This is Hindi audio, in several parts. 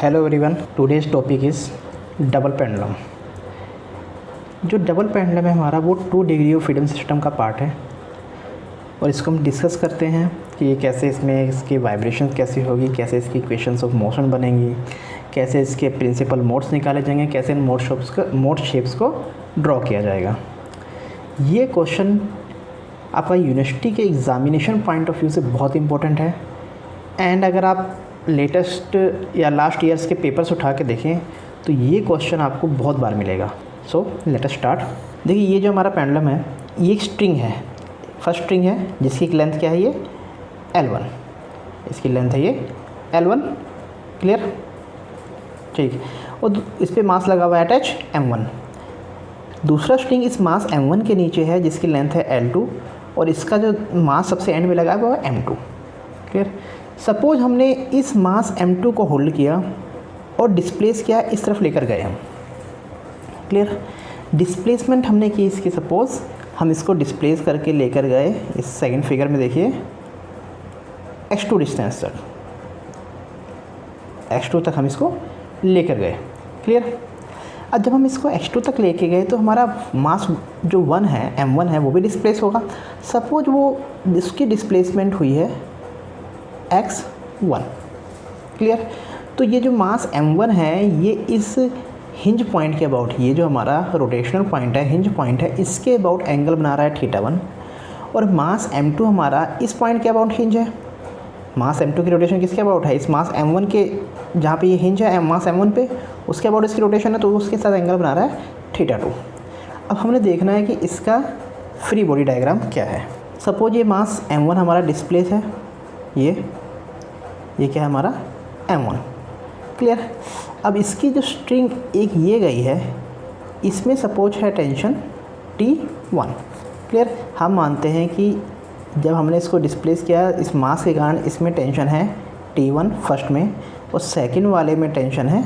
Hello everyone, today's topic is double pendulum. जो डबल पेंडुलम है हमारा वो 2 डिग्री ऑफ फ्रीडम सिस्टम का पार्ट है और इसको हम डिस्कस करते हैं कि ये कैसे इसमें इसकी वाइब्रेशन कैसी होगी, कैसे इसकी इक्वेशंस ऑफ मोशन बनेंगी, कैसे इसके प्रिंसिपल मोड्स निकाले जाएंगे, कैसे इन मोड शेप्स को ड्रॉ किया जाएगा। ये क्वेश्चन आपका यूनिवर्सिटी के एग्ज़ामिनेशन पॉइंट ऑफ व्यू से बहुत इंपॉर्टेंट है एंड अगर आप लेटेस्ट या लास्ट ईयर्स के पेपर्स उठा के देखें तो ये क्वेश्चन आपको बहुत बार मिलेगा। So let us start. देखिए ये जो हमारा पेंडुलम है ये एक स्ट्रिंग है, फर्स्ट स्ट्रिंग है जिसकी लेंथ क्या है ये L1, इसकी लेंथ है ये L1, क्लियर, ठीक। और इस पर मास लगा हुआ है अटैच M1। दूसरा स्ट्रिंग इस मास M1 के नीचे है जिसकी लेंथ है L2 और इसका जो मास सबसे एंड में लगा है वो है M2, क्लियर। सपोज हमने इस मास M2 को होल्ड किया और डिस्प्लेस किया, इस तरफ लेकर गए हम, क्लियर। डिस्प्लेसमेंट हमने की इसकी, सपोज हम इसको डिस्प्लेस करके लेकर गए इस सेकंड फिगर में, देखिए x2 डिस्टेंस तक, x2 तक हम इसको लेकर गए, क्लियर। अब जब हम इसको x2 तक लेके गए तो हमारा मास जो 1 है M1 है वो भी डिस्प्लेस होगा। सपोज वो इसकी डिस्प्लेसमेंट हुई है x1, क्लियर। तो ये जो मास M1 है ये इस हिंज पॉइंट के अबाउट, ये जो हमारा रोटेशनल पॉइंट है, हिंज पॉइंट है, इसके अबाउट एंगल बना रहा है θ1 और मास M2 हमारा इस पॉइंट के अबाउट हिंज है। मास M2 की रोटेशन किसके अबाउट है, इस मास M1 के, जहाँ पे ये हिंज है मास M1 पे, उसके अबाउट इसकी रोटेशन है तो उसके साथ एंगल बना रहा है θ2। अब हमने देखना है कि इसका फ्री बॉडी डायग्राम क्या है। सपोज ये मास M1 हमारा डिस्प्लेस है, ये क्या है हमारा M1, क्लियर। अब इसकी जो स्ट्रिंग एक ये गई है इसमें सपोज है टेंशन T1, क्लियर। हम मानते हैं कि जब हमने इसको डिस्प्लेस किया इस मास के कारण इसमें टेंशन है T1 फर्स्ट में और सेकंड वाले में टेंशन है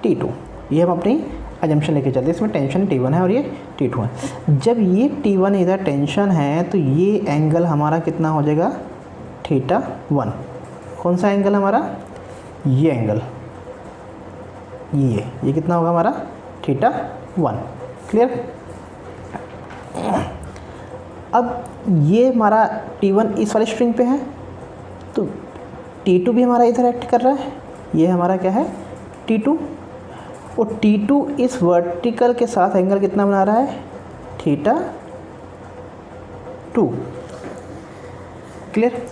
T2। ये हम अपनी अजम्पशन लेके चलते हैं, इसमें टेंशन T1 है और ये T2 है। जब ये T1 इधर टेंशन है तो ये एंगल हमारा कितना हो जाएगा θ1। कौन सा एंगल हमारा, ये एंगल, ये कितना होगा हमारा θ1, क्लियर। अब ये हमारा T1 इस वाले स्ट्रिंग पे है तो T2 भी हमारा इधर एक्ट कर रहा है, ये हमारा क्या है T2 और T2 इस वर्टिकल के साथ एंगल कितना बना रहा है θ2, क्लियर।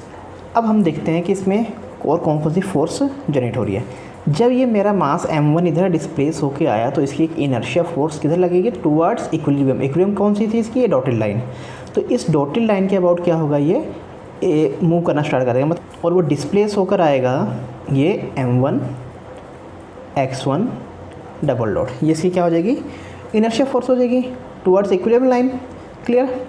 अब हम देखते हैं कि इसमें और कौन कौन सी फोर्स जनरेट हो रही है। जब ये मेरा मास M1 इधर डिस्प्लेस होके आया तो इसकी एक इनर्शिया फोर्स किधर लगेगी, टुवर्ड्स इक्विलिब्रियम। इक्विलिब्रियम कौन सी थी इसकी, ये डॉटेड लाइन। तो इस डॉटेड लाइन के अबाउट क्या होगा, ये मूव करना स्टार्ट करेगा मतलब, और वो डिस्प्लेस होकर आएगा ये M1 x1 डबल डॉट, ये इसकी क्या हो जाएगी, इनर्शिया फोर्स हो जाएगी towards equilibrium line, clear.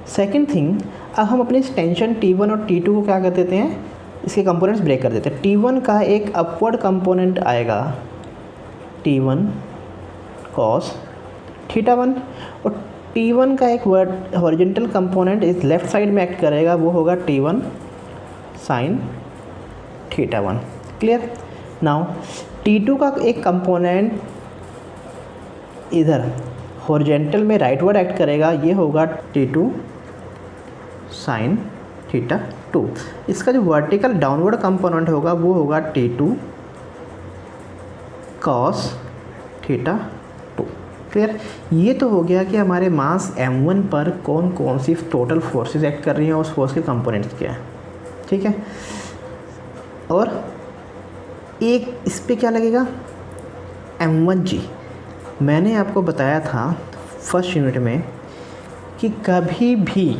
Second thing, अब हम अपनी टेंशन T1 और T2 को क्या कर देते हैं, इसके कंपोनेंट्स ब्रेक कर देते हैं। T1 का एक अपवर्ड कंपोनेंट आएगा T1 cos θ1 और T1 का एक हॉरिजॉन्टल कंपोनेंट इस लेफ्ट साइड में एक्ट करेगा, वो होगा T1 sin θ1, clear. Now T2 का एक कंपोनेंट इधर हॉरिजॉन्टल में राइटवर्ड एक्ट करेगा, ये होगा T2 sin θ2। इसका जो वर्टिकल डाउनवर्ड कंपोनेंट होगा वो होगा T2 cos θ2, क्लियर। ये तो हो गया कि हमारे मास M1 पर कौन कौन सी टोटल फोर्सेस एक्ट कर रही हैं और उस फोर्स के कंपोनेंट्स क्या हैं, ठीक है। और एक इस पे क्या लगेगा M1G। मैंने आपको बताया था फर्स्ट यूनिट में कि कभी भी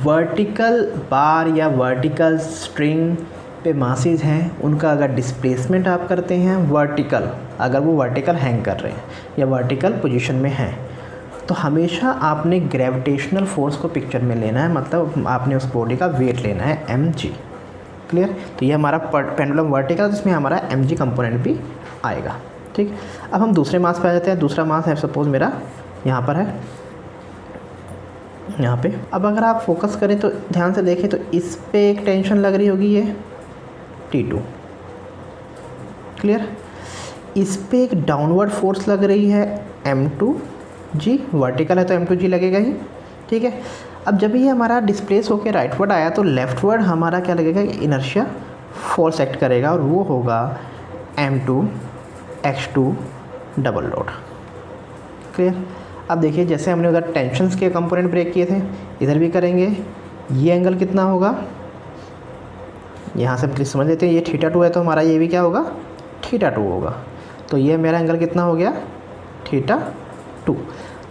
वर्टिकल बार या वर्टिकल स्ट्रिंग पे मासेस हैं उनका अगर डिस्प्लेसमेंट आप करते हैं वर्टिकल, अगर वो वर्टिकल हैंग कर रहे हैं या वर्टिकल पोजीशन में हैं, तो हमेशा आपने ग्रेविटेशनल फोर्स को पिक्चर में लेना है, मतलब आपने उस बॉडी का वेट लेना है mg, क्लियर। तो ये हमारा पेंडुलम वर्टिकल, जिसमें हमारा mg कंपोनेंट भी आएगा, ठीक। अब हम दूसरे मास पे आ जाते हैं। दूसरा मास है सपोज मेरा यहाँ पर है, यहाँ पे। अब अगर आप फोकस करें तो ध्यान से देखें तो इस पे एक टेंशन लग रही होगी, ये T2, क्लियर। इस पे एक डाउनवर्ड फोर्स लग रही है m2g, वर्टिकल है तो m2g लगेगा ही, ठीक है। अब जब ये हमारा डिस्प्लेस होकर राइटवर्ड आया तो लेफ्टवर्ड हमारा क्या लगेगा, इनर्शिया फोर्स एक्ट करेगा और वो होगा m2x2 डबल डॉट। क्लियर। अब देखिए जैसे हमने उधर टेंशन्स के कंपोनेंट ब्रेक किए थे, इधर भी करेंगे। ये एंगल कितना होगा, यहाँ से प्लीज़ समझ लेते हैं, ये θ2 है तो हमारा ये भी क्या होगा, θ2 होगा। तो ये मेरा एंगल कितना हो गया, θ2।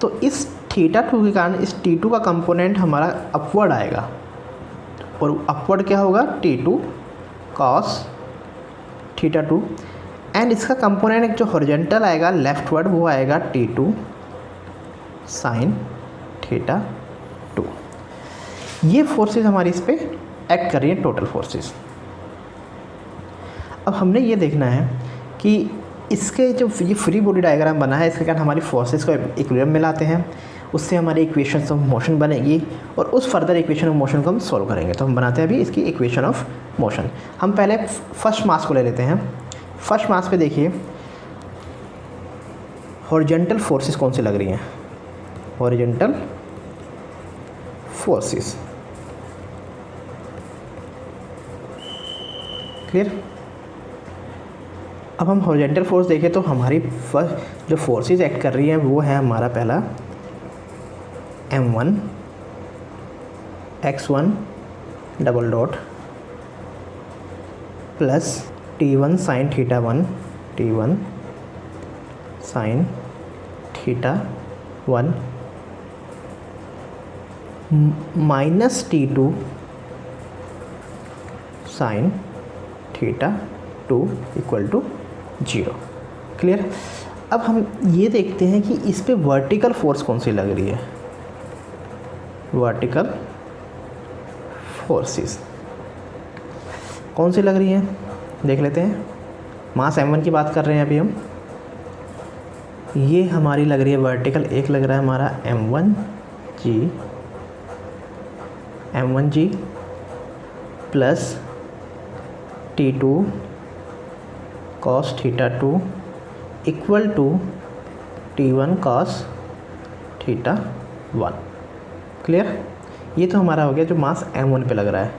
तो इस θ2 के कारण इस T2 का कंपोनेंट हमारा अपवर्ड आएगा और अपवर्ड क्या होगा, T2 cos θ2 एंड इसका कंपोनेंट जो हॉरिजॉन्टल आएगा लेफ्टवर्ड वो आएगा T2 sin θ2। ये फोर्सेस हमारी इस पे एक्ट कर रही है, टोटल फोर्सेस। अब हमने ये देखना है कि इसके जो ये फ्री बॉडी डायग्राम बना है इसके कारण हमारी फोर्सेस को इक्विलिब्रियम में लाते हैं, उससे हमारी इक्वेशन ऑफ मोशन बनेगी और उस फर्दर इक्वेशन ऑफ मोशन को हम सॉल्व करेंगे। तो हम बनाते हैं अभी इसकी इक्वेशन ऑफ मोशन। हम पहले फर्स्ट मास को ले लेते हैं। फर्स्ट मास पे देखिए हॉरिजॉन्टल फोर्सेस कौन सी लग रही हैं, हॉरिजॉन्टल फोर्सेस। क्लियर। अब हम हॉरिजॉन्टल फोर्स देखें तो हमारी फर्स्ट जो फोर्सेस एक्ट कर रही हैं वो है हमारा पहला m1 x1 double dot plus T1 sin θ1 T1 sin θ1 minus T2 sin θ2 equal to 0। Clear. अब हम ये देखते हैं कि इस पे वर्टिकल फोर्स कौन सी लग रही है, वर्टिकल फोर्सेस कौन सी लग रही हैं देख लेते हैं। मास m1 की बात कर रहे हैं अभी हम, ये हमारी लग रही है वर्टिकल, एक लग रहा है हमारा m1g plus T2 cos θ2 equal to T1 cos θ1। Clear. ये तो हमारा हो गया जो मास m1 पे लग रहा है।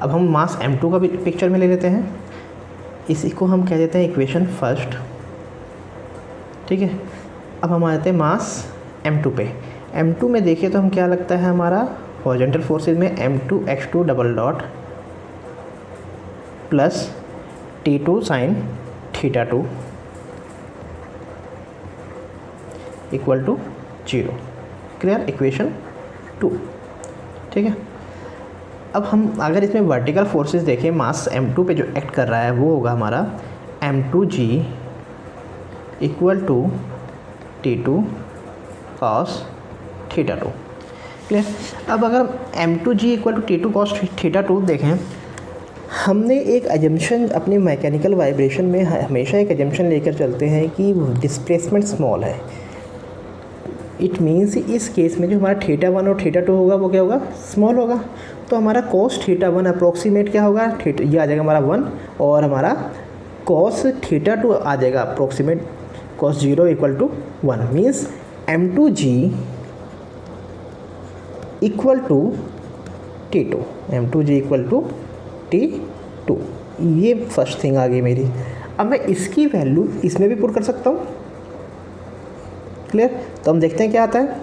अब हम मास m2 का भी पिक्चर में ले लेते हैं, इसी को हम कह देते हैं इक्वेशन फर्स्ट, ठीक है। अब हम आते हैं मास m2 पे। m2 में देखिए तो हम क्या लगता है हमारा हॉरिजॉन्टल फोर्सेस में m2x2 double dot plus T2 sin θ2 equal to 0। Clear. Equation 2, ठीक है। अब हम अगर इसमें वर्टिकल फोर्सेस देखें मास m2 पे जो एक्ट कर रहा है वो होगा हमारा m2g equal to T2 cos θ2। Clear. अब अगर m2g equal to T2 cos θ2 देखें, हमने एक एजम्पशन अपनी मैकेनिकल वाइब्रेशन में हमेशा एक एजम्पशन लेकर चलते हैं कि डिस्प्लेसमेंट स्मॉल है। इट मीन्स इस केस में जो हमारा θ1 और θ2 होगा वो क्या होगा, स्मॉल होगा। तो हमारा cos θ1 अप्रोक्सीमेट क्या होगा, ये आ जाएगा हमारा 1 और हमारा cos θ2 आ जाएगा approximate cos 0 equal to 1। Means m2g equal to T2, m2g equal to T2। ये फर्स्ट थिंग आ गई मेरी। अब मैं इसकी वैल्यू इसमें भी पुट कर सकता हूँ। क्लियर। तो हम देखते हैं क्या आता है।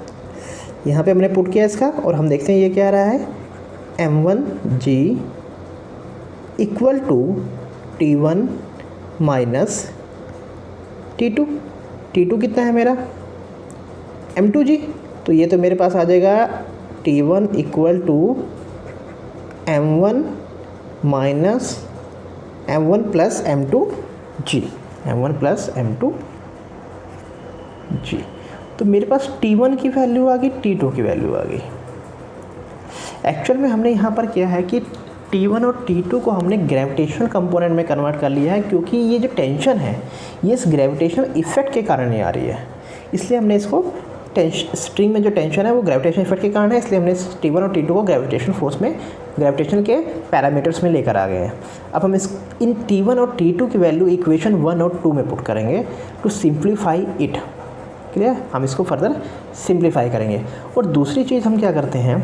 यहाँ पे हमने पुट किया इसका और हम देखते हैं ये क्या आ रहा है, m1g equal to T1 minus T2। T2 कितना है मेरा, m2g। तो ये तो मेरे पास आ जाएगा T1 equal to m1 minus m1 plus m2g, m1 plus m2g। तो मेरे पास T1 की वैल्यू आ गई, T2 की वैल्यू आ गई। एक्चुअल में हमने यहाँ पर किया है कि T1 और T2 को हमने ग्रेविटेशनल कंपोनेंट में कन्वर्ट कर लिया है, क्योंकि ये जो टेंशन है ये इस ग्रेविटेशनल इफेक्ट के कारण ही आ रही है, इसलिए हमने इसको स्ट्रिंग में जो टेंशन है वो ग्रेविटेशन इफेक्ट के कारण है, इसलिए हमने T1 और T2 को ग्रेविटेशन फोर्स में, ग्रेविटेशन के पैरामीटर्स में लेकर आ गए हैं। अब हम इन T1 और T2 की वैल्यू इक्वेशन 1 और 2 में पुट करेंगे टू सिंप्लीफाई इट। क्लियर, हम इसको फर्दर सिंप्लीफाई करेंगे। और दूसरी चीज़ हम क्या करते हैं,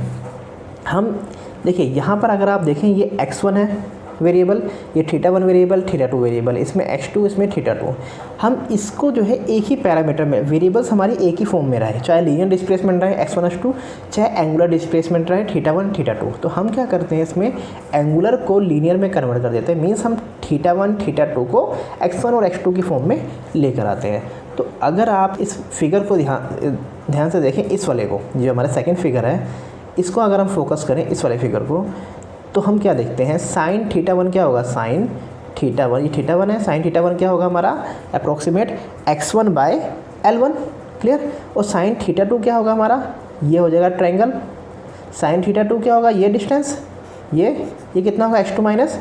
हम देखिए यहाँ पर अगर आप देखें ये x1 है वेरिएबल, ये θ1 वेरिएबल, θ2 वेरिएबल, इसमें x2, इसमें θ2। हम इसको जो है एक ही पैरामीटर में, वेरिएबल्स हमारी एक ही फॉर्म में रहे, चाहे लीनियर डिस्प्लेसमेंट रहे x1 x2, चाहे एंगुलर डिस्प्लेसमेंट रहे θ1 θ2। तो हम क्या करते हैं, इसमें एंगुलर को लीनियर में कन्वर्ट कर देते हैं, मीन्स हम θ1 θ2 को x1 और x2 की फॉर्म में लेकर आते हैं। तो अगर आप इस फिगर को ध्यान से देखें, इस वाले को, जो हमारा सेकेंड फिगर है, इसको अगर हम फोकस करें इस वाले फिगर को, तो हम क्या देखते हैं, साइन θ1 क्या होगा, साइन θ1, ये θ1 है, साइन θ1 क्या होगा हमारा अप्रोक्सीमेट x1/L1। क्लियर, और साइन θ2 क्या होगा हमारा, ये हो जाएगा ट्रायंगल, साइन θ2 क्या होगा, ये डिस्टेंस, ये कितना होगा x2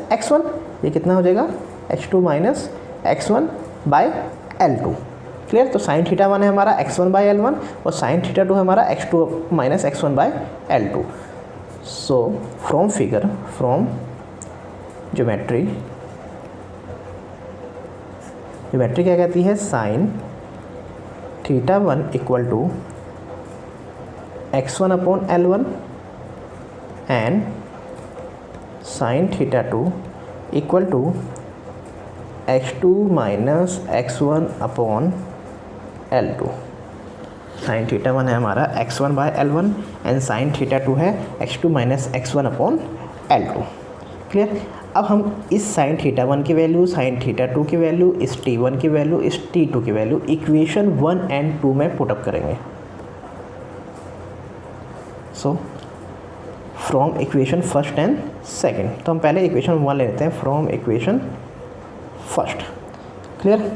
- x1, ये कितना हो जाएगा x2 - x1/L2। क्लियर, तो साइन θ1 है हमारा x1/L1 और साइन θ2 है हमारा x2 - x1/L2। So from figure, from geometry क्या कहती है, sine θ1 equal to x1/L1 and sine θ2 equal to x2 - x1/L2। Sine θ1 है हमारा x1/L1 एंड साइन θ2 है x2 - x1/L2। क्लियर, अब हम इस साइन θ1 की वैल्यू, साइन θ2 की वैल्यू, इस T1 की वैल्यू, इस T2 की वैल्यू इक्वेशन 1 एंड 2 में पुटअप करेंगे। So from equation first and second, तो हम पहले इक्वेशन 1 ले लेते हैं, फ्रॉम इक्वेशन फर्स्ट। क्लियर,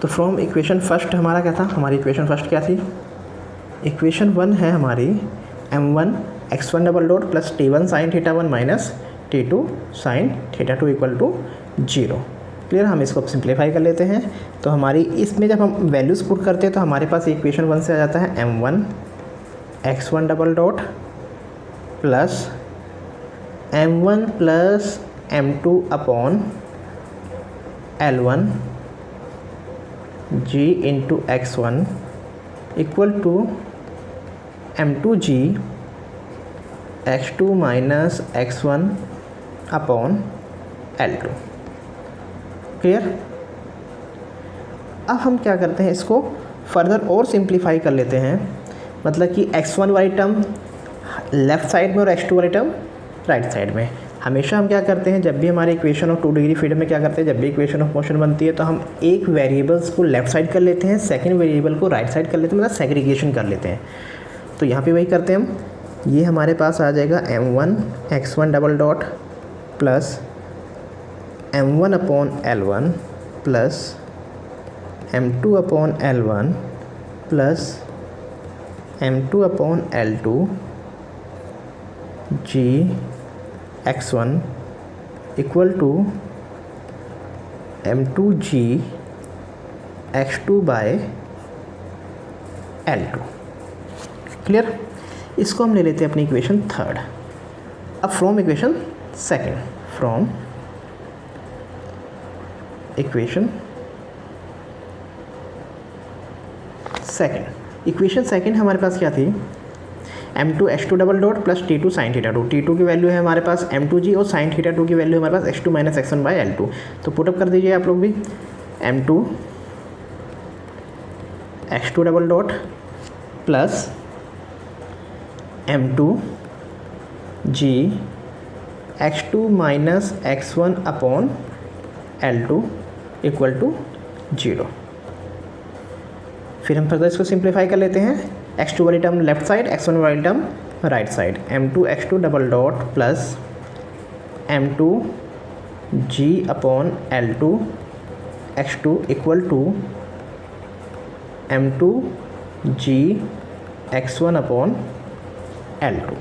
तो फ्रॉम इक्वेशन फर्स्ट हमारा क्या था, हमारी इक्वेशन फर्स्ट क्या थी, इक्वेशन 1 है हमारी m1 x1 double dot plus T1 sine θ1 minus T2 sine θ2 equal to 0। Clear, हम इसको सिंप्लीफाई कर लेते हैं। तो हमारी इसमें जब हम वैल्यूज़ पुट करते हैं तो हमारे पास इक्वेशन 1 से आ जाता है m1 x1 double dot plus m1 plus m2 upon L1 g into x1 equal to m2g x2 minus x1 upon L2। Clear, अब हम क्या करते हैं, इसको फर्दर और सिंप्लीफाई कर लेते हैं, मतलब कि x1 वाली टर्म लेफ़्ट साइड में और x2 वाली टर्म राइट साइड में। हमेशा हम क्या करते हैं, जब भी हमारे इक्वेशन ऑफ 2 डिग्री फ्रीडम में क्या करते हैं, जब भी इक्वेशन ऑफ मोशन बनती है तो हम एक वेरिएबल्स को लेफ़्ट साइड कर लेते हैं, सेकंड वेरिएबल को राइट साइड कर लेते हैं, मतलब सेग्रीगेशन कर लेते हैं। तो यहाँ पे वही करते हैं हम, ये हमारे पास आ जाएगा m1 x1 double dot plus m1/L1 plus m2/L1 plus m2/L2 g x1 equal to m2g x2/L2। Clear, इसको हम ले लेते हैं अपनी इक्वेशन थर्ड। अब from equation second, from equation second, equation second हमारे पास क्या थी, m2 x2 double dot plus T2 sine θ2। T2 की वैल्यू है हमारे पास m2g और साइन θ2 की वैल्यू हमारे पास x2 - x1/L2। तो पुटअप कर दीजिए आप लोग भी, m2 x2 double dot plus m2g x2 - x1/L2 equal to 0। फिर हम फर्दर इसको सिंप्लीफाई कर लेते हैं, x2 वाली टर्म लेफ्ट साइड, x1 वाली term right side, m2 x2 double dot plus m2g/L2 x2 equal to m2g x1/L2।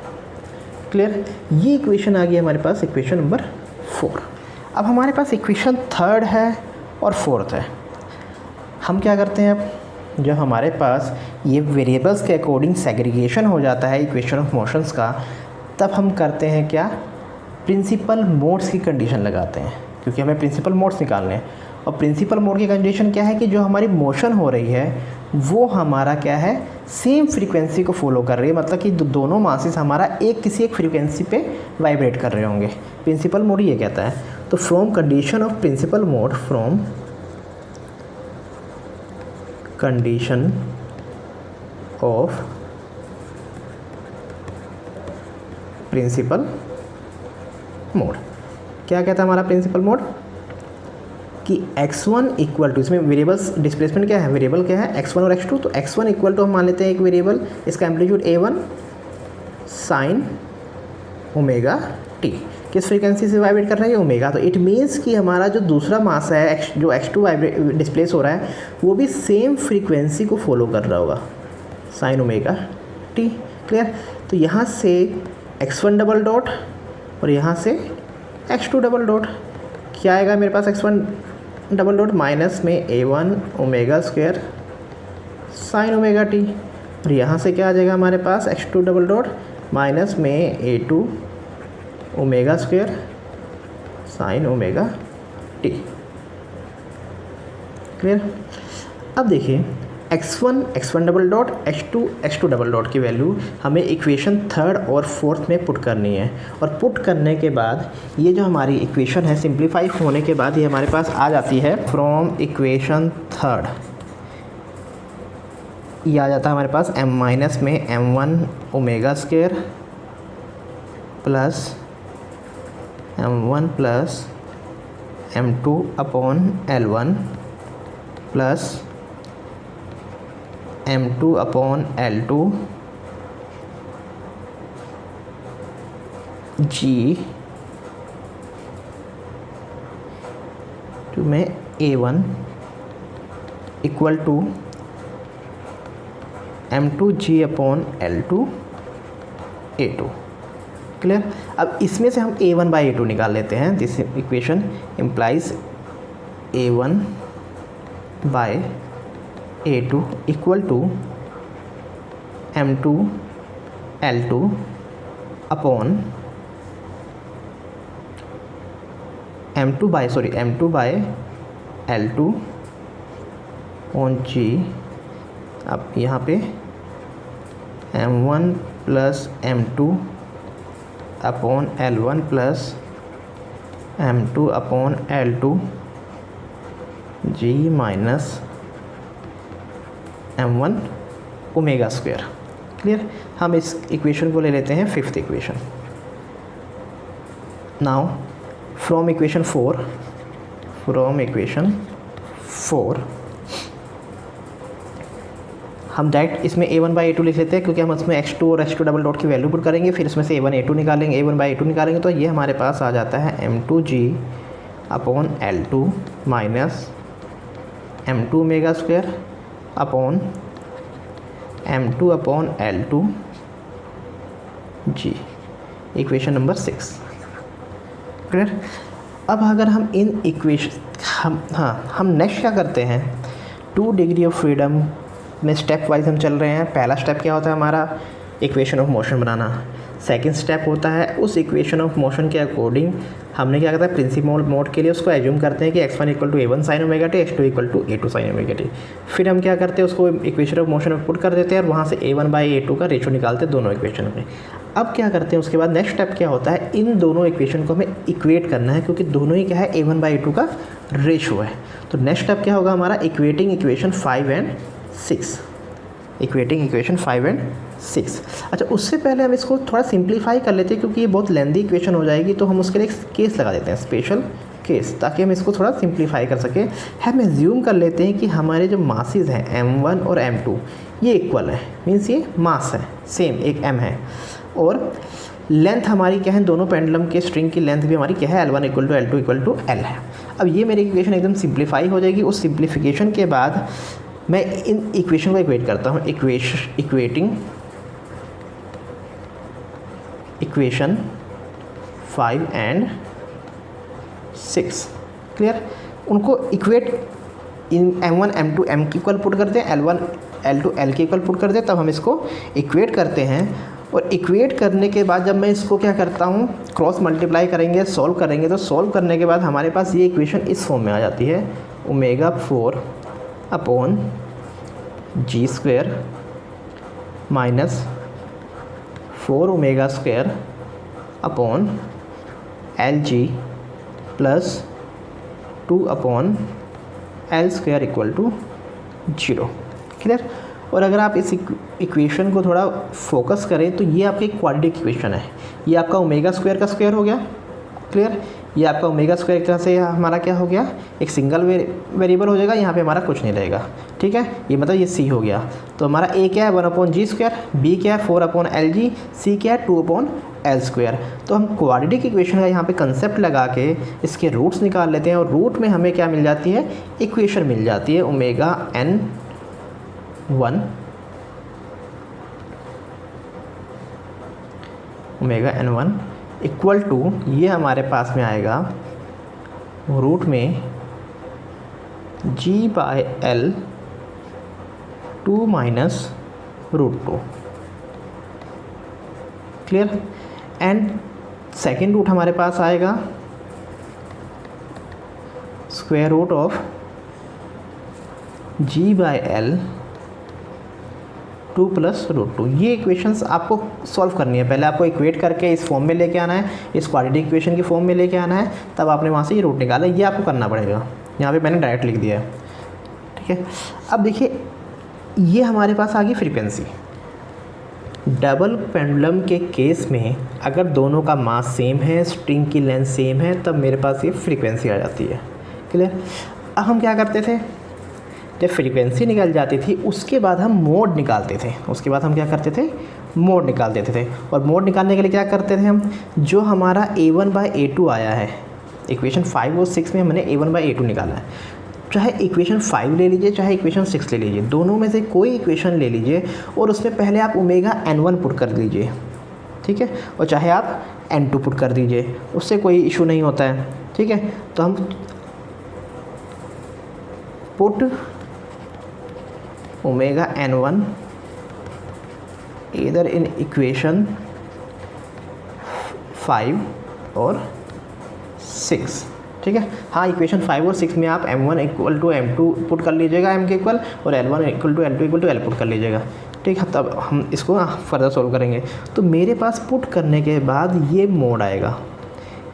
Clear, ये इक्वेशन आ गई हमारे पास, इक्वेशन नंबर 4। अब हमारे पास इक्वेशन थर्ड है और फोर्थ है। हम क्या करते हैं, अब जब हमारे पास ये वेरिएबल्स के अकॉर्डिंग सेग्रीगेशन हो जाता है इक्वेशन ऑफ मोशंस का, तब हम करते हैं क्या, प्रिंसिपल मोड्स की कंडीशन लगाते हैं, क्योंकि हमें प्रिंसिपल मोड्स निकालने हैं। और प्रिंसिपल मोड की कंडीशन क्या है कि जो हमारी मोशन हो रही है वो हमारा क्या है, सेम फ्रीक्वेंसी को फॉलो कर रही है, मतलब कि दोनों मासेस हमारा किसी एक फ्रीक्वेंसी पे वाइब्रेट कर रहे होंगे। प्रिंसिपल मोड ये कहता है। तो from condition of principal mode, from condition of principal mode, क्या कहता है हमारा प्रिंसिपल मोड कि x1 इक्वल टू, इसमें वेरिएबल्स डिस्प्लेसमेंट क्या है, वेरिएबल क्या है x1 और x2। तो x1 इक्वल टू हम मान लेते हैं एक वेरिएबल, इसका amplitude a1 sine omega T, किस फ्रीक्वेंसी से वाइब्रेट कर रहा है, ओमेगा। तो इट मीन्स कि हमारा जो दूसरा मास है जो x2 वाइब्रेट डिस्प्लेस हो रहा है वो भी सेम फ्रीक्वेंसी को फॉलो कर रहा होगा, साइन ओमेगा टी। क्लियर। तो यहाँ से x1 डबल डॉट और यहाँ से x2 डबल डॉट, क्या आएगा मेरे पास x1 डबल डॉट माइनस में a1 omega square sine omega T, और यहाँ से क्या आ जाएगा हमारे पास x2 डबल डॉट माइनस में a2 omega square sine omega T. Clear. अब देखिए x1 double dot x2 double dot की वैल्यू हमें इक्वेशन थर्ड और फोर्थ में पुट करनी है, और पुट करने के बाद ये जो हमारी इक्वेशन है सिंप्लीफाई होने के बाद ये हमारे पास आ जाती है फ्रॉम इक्वेशन थर्ड, ये आ जाता है हमारे पास m माइनस में m1 omega square plus m1 plus m2 upon L1 plus m2 upon L2 g to में a1 equal to m2 g upon L2 a2। Clear. अब इसमें से हम a1 बाई a2 निकाल लेते हैं। This equation implies a1 by a2 equal to m2 L2 upon m2 by L2 on g। अब यहाँ पे m1 plus m2 upon L1 plus m2 upon L2 g minus m1 omega square. Clear. हम इस इक्वेशन को ले लेते हैं fifth equation. Now from equation four हम डायरेक्ट इसमें a1 बाई a2 लिख लेते हैं, क्योंकि हम इसमें x2 और x2 डबल डॉट की वैल्यू पुट करेंगे, फिर इसमें से a1 a2 निकालेंगे, a1 बाई a2 निकालेंगे, तो ये हमारे पास आ जाता है m2g upon L2 minus m2 omega square upon m2 upon L2 g, equation number 6। Clear. अब अगर हम इन इक्वेशन हम नेक्स्ट क्या करते हैं, 2 डिग्री ऑफ फ्रीडम में स्टेप वाइज हम चल रहे हैं। पहला स्टेप क्या होता है हमारा, equation of motion banana. Second step होता है उस इक्वेशन ऑफ मोशन के अकॉर्डिंग हमने क्या करता है, प्रिंसिपल मोड के लिए उसको एज्यूम करते हैं कि x1 equal to a1 sine omega T, x2 equal to a2 sine omega T. फिर हम क्या करते हैं, उसको इक्वेशन ऑफ मोशन में पुट कर देते हैं और वहाँ से a1 बाई a2 का रेशो निकालते हैं दोनों इक्वेशन में। अब क्या करते हैं, उसके बाद नेक्स्ट स्टेप क्या होता है, इन दोनों इक्वेशन को हमें इक्वेट करना है, क्योंकि दोनों ही क्या है a1 बाई a2 का रेशो है। तो नेक्स्ट स्टेप क्या होगा हमारा, equating equation 5 and 6। Equating equation 5 and 6। अच्छा, उससे पहले हम इसको थोड़ा सिंप्लीफाई कर लेते हैं, क्योंकि ये बहुत लेंदी इक्वेशन हो जाएगी, तो हम उसके लिए एक केस लगा देते हैं, स्पेशल केस, ताकि हम इसको थोड़ा सिंप्लीफाई कर सकें। हम एज्यूम कर लेते हैं कि हमारे जो मासेस हैं m1 और m2 ये इक्वल है, मीन्स ये मास है सेम, एक m है, और लेंथ हमारी क्या है, दोनों पेंडुलम के स्ट्रिंग की लेंथ भी हमारी क्या है, L1 equal to L2 equal to L है। अब ये मेरी इक्वेशन एकदम सिंप्लीफाई हो जाएगी। उस सिंप्लीफिकेशन के बाद मैं इन इक्वेशन को इक्वेट करता हूँ, इक्वेशन 5 एंड 6। क्लियर। उनको इक्वेट इन M1 M2 M के इक्वल पुट करते हैं, L1 L2 L के इक्वल पुट करते हैं, तब हम इसको इक्वेट करते हैं। और इक्वेट करने के बाद जब मैं इसको क्या करता हूँ, क्रॉस मल्टीप्लाई करेंगे, सॉल्व करेंगे, तो सॉल्व करने के बाद हमारे पास ये इक्वेशन इस फॉर्म में आ जाती है, omega 4 upon G square minus 4 omega square upon L G plus 2 upon L square equal to 0। Clear. और अगर आप इस इक्वेशन को थोड़ा फोकस करें तो ये आपकी क्वाड्रेटिक इक्वेशन है। ये आपका ओमेगा स्क्वायर का स्क्वायर हो गया। क्लियर। ये आपका ओमेगा स्क्वायर एक तरह से हमारा क्या हो गया, एक सिंगल वेरिएबल हो जाएगा, यहाँ पे हमारा कुछ नहीं रहेगा। ठीक है, ये मतलब ये सी हो गया। तो हमारा ए क्या है 1 अपॉन जी स्क्वायर, बी क्या है 4 अपॉन एल जी, सी क्या है 2 अपॉन एल स्क्वायर। तो हम क्वाड्रेटिक इक्वेशन का यहाँ पे कंसेप्ट लगा के इसके रूट्स निकाल लेते हैं और रूट में हमें क्या मिल जाती है, इक्वेशन मिल जाती है ओमेगा n1 इक्वल टू, ये हमारे पास में आएगा रूट में g/l 2 माइनस √2। क्लियर। एंड सेकेंड रूट हमारे पास आएगा square root of g/l 2 plus √2। ये इक्वेशंस आपको सॉल्व करनी है। पहले आपको इक्वेट करके इस फॉर्म में लेके आना है, इस क्वाड्रेटिक इक्वेशन की फॉर्म में लेके आना है, तब आपने वहाँ से ये रूट निकाला। ये आपको करना पड़ेगा। यहाँ पे मैंने डायरेक्ट लिख दिया है। ठीक है। अब देखिए ये हमारे पास आ गई फ्रीक्वेंसी। डबल पेंडुलम के केस में अगर दोनों का मास सेम है, स्ट्रिंग की लेंथ सेम है, तब मेरे पास ये फ्रीक्वेंसी आ जाती है। क्लियर। अब हम क्या करते थे, जब फ्रीक्वेंसी निकल जाती थी उसके बाद हम मोड निकालते थे। उसके बाद हम क्या करते थे, मोड निकाल देते थे। और मोड निकालने के लिए क्या करते थे हम, जो हमारा a1/a2 आया है, इक्वेशन 5 और 6 में हमने a1/a2 निकाला है। चाहे इक्वेशन 5 ले लीजिए, चाहे इक्वेशन 6 ले लीजिए, दोनों में से कोई इक्वेशन ले लीजिए और उसमें पहले आप ओमेगा n1 पुट कर दीजिए। ठीक है। और चाहे आप n2 पुट कर दीजिए, उससे कोई इशू नहीं होता है। ठीक है। तो हम पुट ओमेगा n1 इधर इन इक्वेशन 5 और 6। ठीक है। हाँ, इक्वेशन 5 और 6 में आप m1 equal to m2 put कर लीजिएगा, m के इक्वल, और l1 equal to l2 equal to l put कर लीजिएगा। ठीक है। तब हम इसको फर्दर सॉल्व करेंगे। तो मेरे पास पुट करने के बाद ये मोड आएगा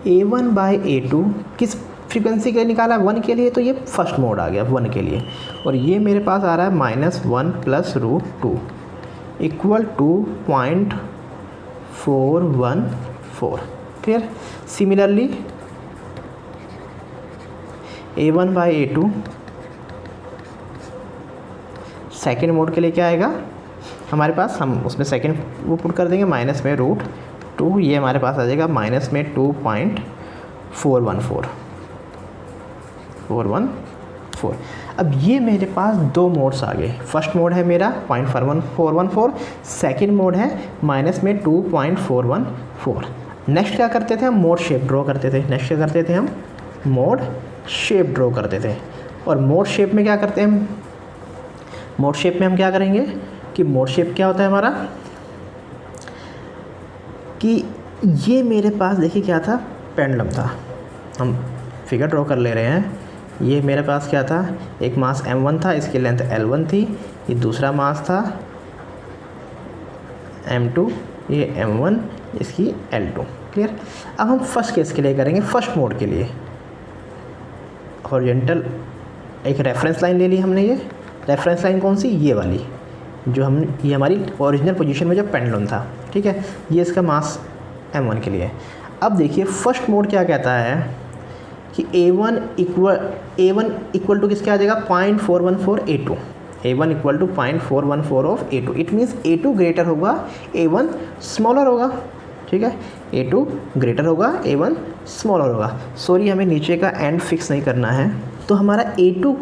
a1/a2 किस फ्रीक्वेंसी के निकाला, 1 के लिए, तो ये फर्स्ट मोड आ गया 1 के लिए। और ये मेरे पास आ रहा है -1 plus √2 equal to 0.414। Clear. Similarly a1/a2 second mode के लिए क्या आएगा हमारे पास, हम उसमें सेकेंड वो पुट कर देंगे, माइनस में √2, ये हमारे पास आ जाएगा माइनस में 2.414। अब ये मेरे पास दो मोड्स आ गए। फर्स्ट मोड है मेरा 0.414, सेकेंड मोड है माइनस में 2.414। नेक्स्ट क्या करते थे हम, मोड शेप ड्रॉ करते थे। नेक्स्ट क्या करते थे हम, मोड शेप ड्रॉ करते थे। और मोड शेप में क्या करते हैं हम, मोड शेप में हम क्या करेंगे कि मोड शेप क्या होता है हमारा, कि ये मेरे पास देखिए क्या था, पेंडुलम था। हम फिगर ड्रॉ कर ले रहे हैं। ये मेरे पास क्या था, एक मास m1 था, इसकी लेंथ l1 थी। ये दूसरा मास था m2, ये m1, इसकी l2। क्लियर। अब हम फर्स्ट केस के लिए करेंगे, फर्स्ट मोड के लिए हॉरिजॉन्टल एक रेफरेंस लाइन ले ली हमने। ये रेफरेंस लाइन कौन सी, ये वाली, जो हम, ये हमारी ओरिजिनल पोजीशन में जो पेंडुलम था। ठीक है। ये इसका मास m1 के लिए। अब देखिए फर्स्ट मोड क्या कहता है कि a1 इक्वल टू किसके आ जाएगा, 0.414 a2। a1 equal to 0.414 of a2। It means a2 greater होगा, a1 स्मॉलर होगा। ठीक है। a2 ग्रेटर होगा, a1 स्मॉलर होगा। सॉरी, हमें नीचे का एंड फिक्स नहीं करना है। तो हमारा a2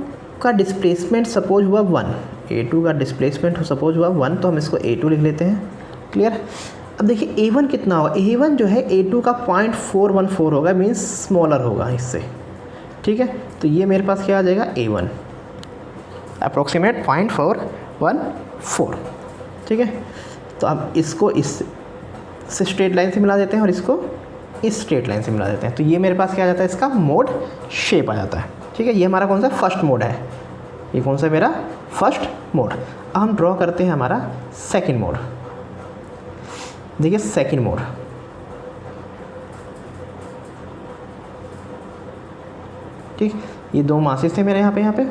का डिस्प्लेसमेंट सपोज हुआ 1, a2 का डिस्प्लेसमेंट सपोज हुआ 1, तो हम इसको a2 लिख लेते हैं। क्लियर। अब देखिए a1 कितना होगा, a1 जो है a2 का 0.414 होगा, मीन्स स्मॉलर होगा इससे। ठीक है। तो ये मेरे पास क्या आ जाएगा, a1 अप्रोक्सीमेट 0.414, ठीक है। तो अब इसको इस स्ट्रेट लाइन से मिला देते हैं और इसको इस स्ट्रेट लाइन से मिला देते हैं, तो ये मेरे पास क्या आ जाता है, इसका मोड शेप आ जाता है, ठीक है। ये हमारा कौन सा फर्स्ट मोड है, ये कौन सा मेरा फर्स्ट मोड। अब हम ड्रॉ करते हैं हमारा सेकंड मोड। देखिए सेकंड मोड, ठीक, ये दो मासेस थे मेरे यहाँ पे।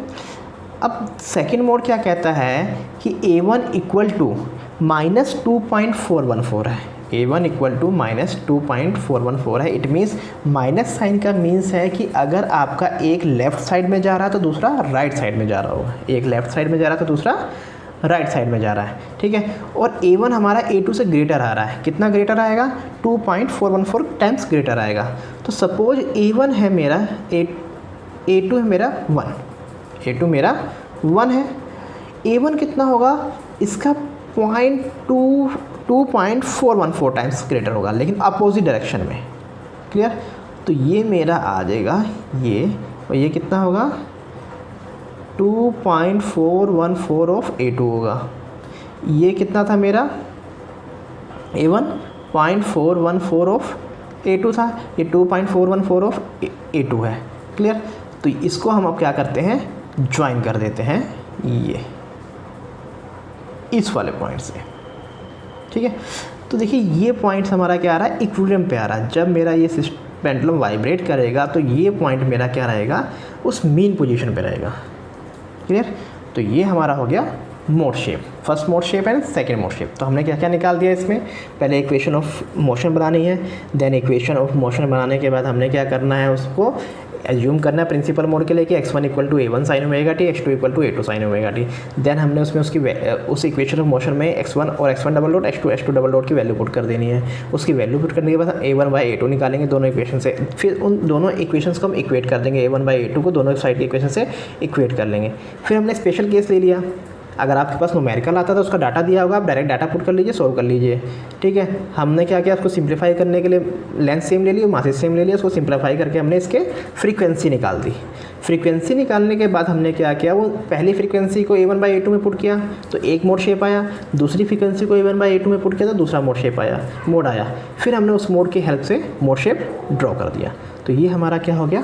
अब सेकंड मोड क्या कहता है कि A1 इक्वल टू -2.414 है, A1 इक्वल टू -2.414 है। इट मीन्स माइनस साइन का मीन्स है कि अगर आपका एक लेफ़्ट साइड में जा रहा है तो दूसरा राइट साइड में जा रहा होगा, एक लेफ़्ट साइड में जा रहा है तो दूसरा राइट साइड में जा रहा है, ठीक है। और A1 हमारा A2 से ग्रेटर आ रहा है, कितना ग्रेटर आएगा, 2.414 टाइम्स ग्रेटर आएगा। तो सपोज A1 है मेरा A2 है मेरा 1, A2 मेरा 1 है, A1 कितना होगा, इसका 2.414 टाइम्स ग्रेटर होगा, लेकिन अपोजिट डायरेक्शन में, क्लियर। तो ये मेरा आ जाएगा ये, और ये कितना होगा 2.414 ऑफ A2 होगा। ये कितना था मेरा A1 0.414 ऑफ A2 था, ये 2.414 ऑफ A2 है, क्लियर। तो इसको हम अब क्या करते हैं, ज्वाइन कर देते हैं ये इस वाले पॉइंट से, ठीक है। तो देखिए ये पॉइंट हमारा क्या आ रहा है, इक्विलिब्रियम पे आ रहा है। जब मेरा ये पेंडुलम वाइब्रेट करेगा तो ये पॉइंट मेरा क्या रहेगा, उस मीन पोजीशन पे रहेगा, क्लियर। तो ये हमारा हो गया mode shape, first mode shape and second mode shape. तो हमने क्या क्या निकाल दिया इसमें, पहले इक्वेशन ऑफ मोशन बनानी है, देन इक्वेशन ऑफ मोशन बनाने के बाद हमने क्या करना है, उसको एज्यूम करना है प्रिंसिपल मोड के लिए कि x1 equal to A1 sine omega T, x2 equal to A2 sine omega T. Then हमने उसमें उस इक्वेशन ऑफ मोशन में x1 और x1 double dot, x2 double dot की वैल्यू पुट कर देनी है। उसकी वैल्यू पुट करने के बाद हम A1 बाई A2 निकालेंगे दोनों इक्वेशन से, फिर उन दोनों इक्वेशंस को हम इक्वेट कर देंगे, A1 बाई A2 को दोनों साइड की इक्वेशन से इक्वेट कर लेंगे। फिर हमने स्पेशल केस ले लिया, अगर आपके पास न्यूमेरिकल आता तो उसका डाटा दिया होगा, आप डायरेक्ट डाटा पुट कर लीजिए, सोल्व कर लीजिए, ठीक है। हमने क्या किया, उसको सिंप्लीफाई करने के लिए लेंथ सेम ले ली, मासेस सेम ले लिया, उसको सिंप्लीफाई करके हमने इसके फ्रीक्वेंसी निकाल दी। फ्रीक्वेंसी निकालने के बाद हमने क्या किया, वो पहली फ्रीक्वेंसी को A1 बाई A2 में पुट किया तो एक मोड शेप आया, दूसरी फ्रीक्वेंसी को A1 बाई A2 में पुट किया तो दूसरा मोड शेप आया, मोड आया। फिर हमने उस मोड की हेल्प से मोड शेप ड्रॉ कर दिया। तो ये हमारा क्या हो गया,